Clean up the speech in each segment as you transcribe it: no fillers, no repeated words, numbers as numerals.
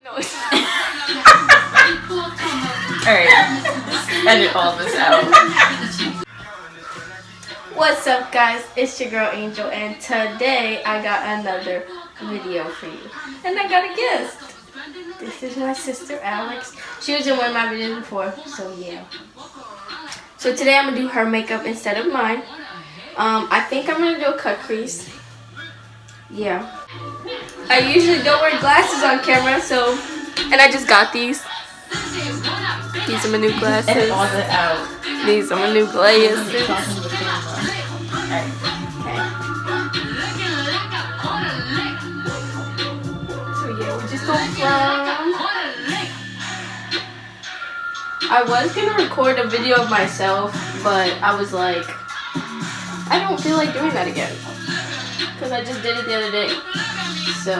No, it's not. Alright, edit all this out. What's up, guys? It's your girl Angel, and today I got another video for you. And I got a gift. This is my sister Alex. She was in one of my videos before, so yeah. So today I'm gonna do her makeup instead of mine. I think I'm gonna do a cut crease. Yeah. I usually don't wear glasses on camera, so, and I just got these. These are my new glasses. Edit all that out. These are my new glasses. Okay. So yeah, we just go from. I was gonna record a video of myself, but I was like, I don't feel like doing that again. Because I just did it the other day. So,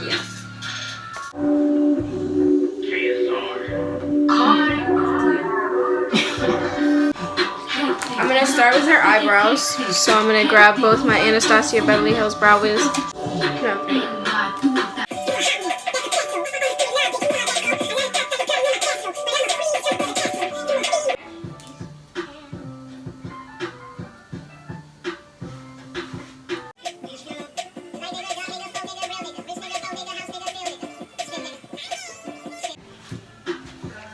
yeah. I'm going to start with her eyebrows. So I'm going to grab both my Anastasia Beverly Hills Brow Wiz.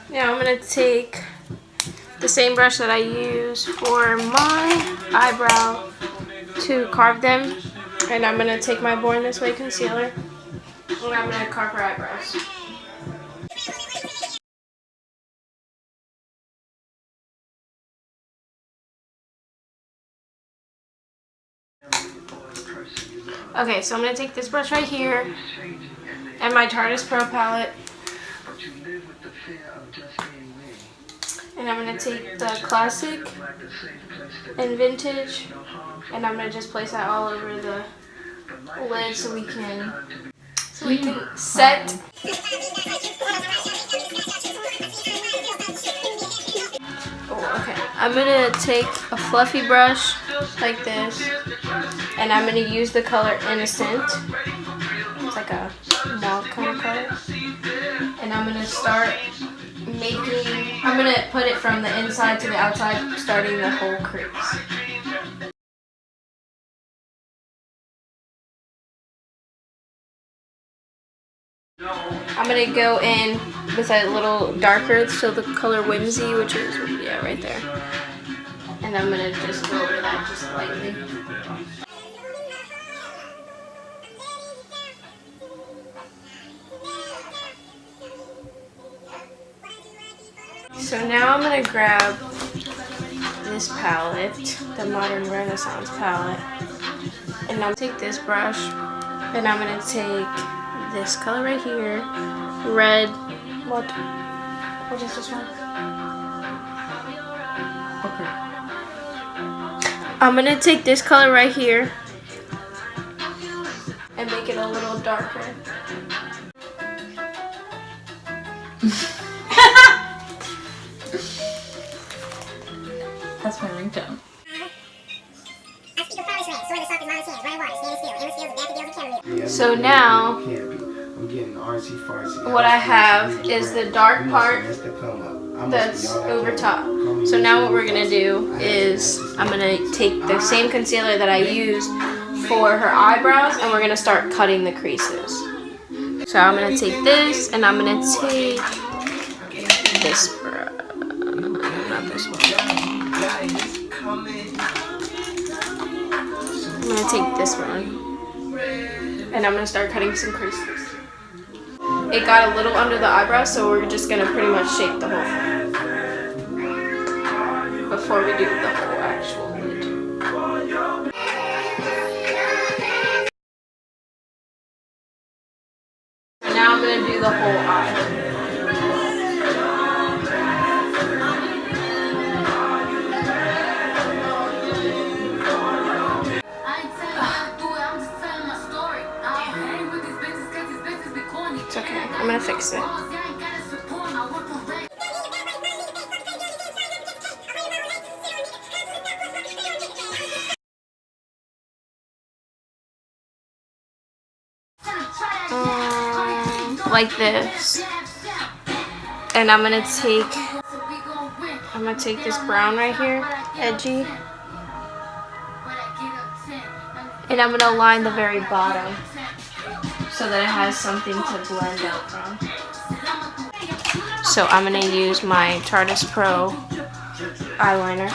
Now I'm going to take the same brush that I use for my eyebrow to carve them. And I'm going to take my Born This Way concealer and I'm going to carve her eyebrows. Okay, so I'm going to take this brush right here and my Tartist Pro palette. And I'm going to take the classic and vintage and I'm going to just place that all over the lid so we can set. Oh, okay. I'm going to take a fluffy brush like this and I'm going to use the color Innocent. It's like a mauve kind of color. And I'm going to start I'm going to put it from the inside to the outside, starting the whole crease. I'm going to go in with a little darker, so the color Whimsy, which is, yeah, right there. And I'm going to just go over that just lightly. So now I'm going to grab this palette, the Modern Renaissance palette, and I'm going to take this brush, and I'm going to take this color right here, red, what is this one? Okay. I'm going to take this color right here, and make it a little darker. That's my ringtone. So now, what I have is the dark part that's over top. So now what we're going to do is I'm going to take the same concealer that I used for her eyebrows and we're going to start cutting the creases. So I'm going to take this and I'm going to take this brush. Not this one. I'm going to take this one and I'm going to start cutting some creases. It got a little under the eyebrow, so we're just going to pretty much shape the whole thing before we do the whole actual lid. So now I'm going to do the whole eye. It's okay. I'm gonna fix it. like this. And I'm gonna take this brown right here, edgy, and I'm gonna line the very bottom so that it has something to blend out from. So I'm gonna use my Tartist Pro eyeliner.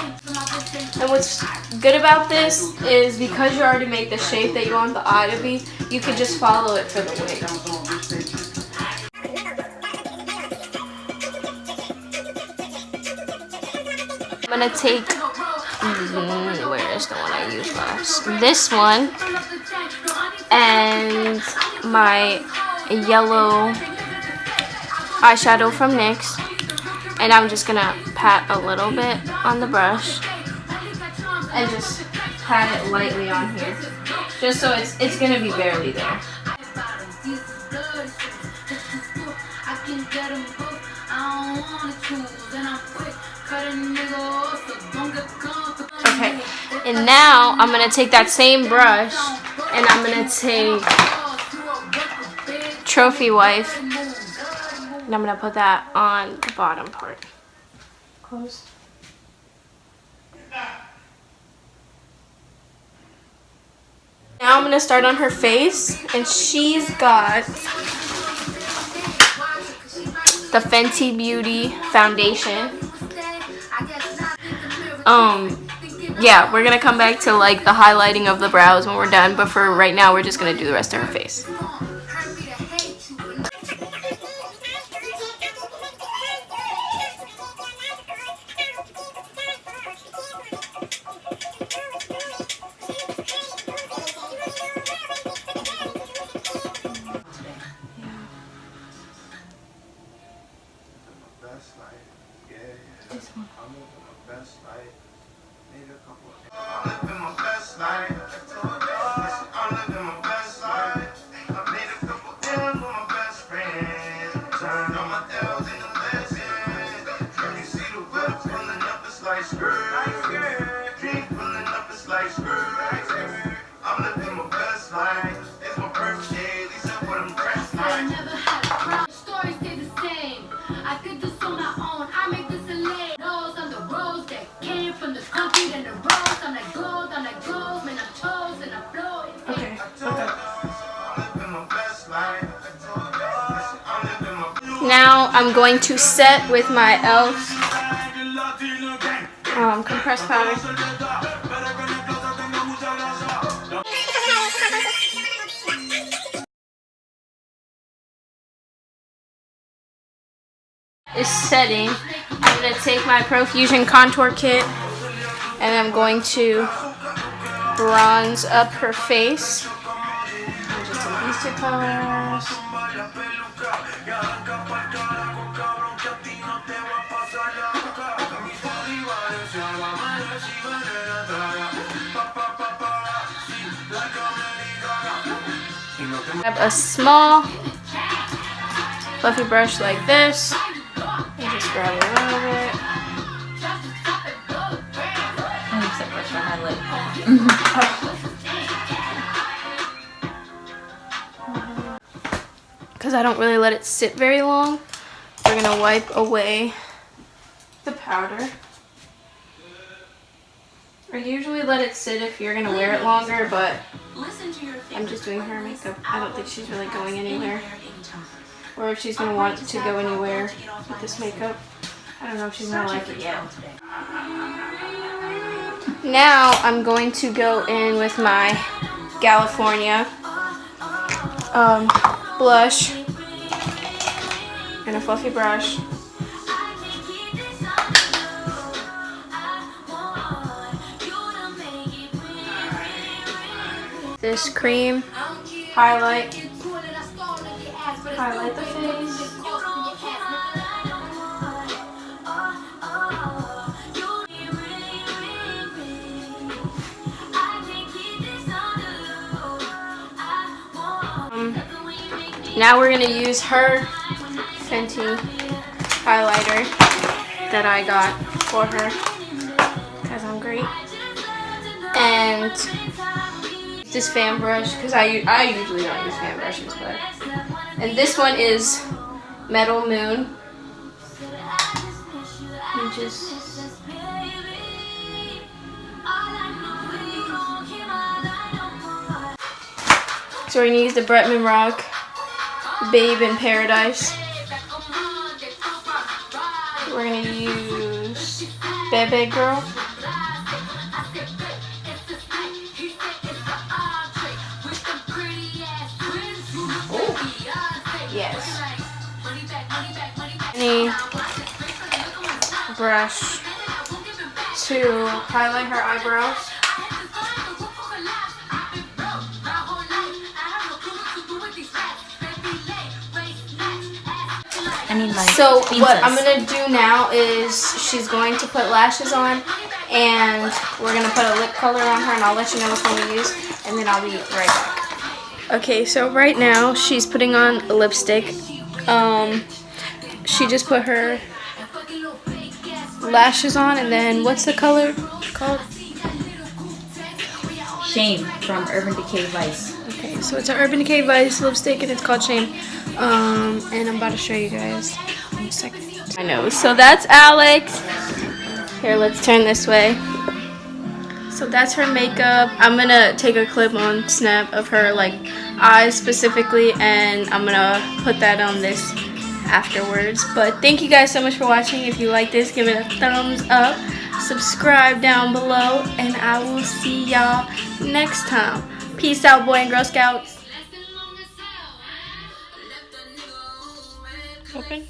And what's good about this is because you already made the shape that you want the eye to be, you can just follow it for the wig. I'm gonna take, where is the one I used last? This one, and my yellow eyeshadow from NYX, and I'm just gonna pat a little bit on the brush and just pat it lightly on here, just so it's gonna be barely there. Okay, and now I'm gonna take that same brush and I'm gonna take Trophy Wife and I'm gonna put that on the bottom part. Close. Now I'm gonna start on her face, and she's got the Fenty Beauty foundation. Yeah, we're gonna come back to like the highlighting of the brows when we're done, but for right now we're just gonna do the rest of her face. Now I'm going to set with my e.l.f. Compressed powder. Is setting. I'm going to take my Profusion Contour kit and I'm going to bronze up her face. I'm just in these two colors. Grab a small fluffy brush like this and just grab a little bit. I use that brush on my lip. Because I don't really let it sit very long, we're going to wipe away the powder. I usually let it sit if you're going to wear it longer, but I'm just doing her makeup. I don't think she's really going anywhere. Or if she's going to want to go anywhere with this makeup. I don't know if she's going to like it yet. Now I'm going to go in with my Galifornia blush and a fluffy brush. This cream highlight the face. Now we're gonna use her Fenty highlighter that I got for her because I'm great, and this fan brush, because I usually don't use fan brushes, but And this one is Metal Moon. And just so we're gonna use the Brettman Rock Babe in Paradise. We're gonna use Bebe Girl. Yes. Any brush to highlight her eyebrows. I mean, like, so princess. What I'm gonna do now is she's going to put lashes on, and we're gonna put a lip color on her, and I'll let you know which one we use, and then I'll be right back. Okay, so right now she's putting on a lipstick. She just put her lashes on, and then what's the color called? Shame from Urban Decay Vice. Okay, so it's an Urban Decay Vice lipstick, and it's called Shame. And I'm about to show you guys in a second. I know. So that's Alex. Here, let's turn this way. So that's her makeup. I'm gonna take a clip on Snap of her like eyes specifically, and I'm gonna put that on this afterwards. But thank you guys so much for watching. If you like this, give it a thumbs up, subscribe down below, and I will see y'all next time. Peace out, Boy and Girl Scouts. Open.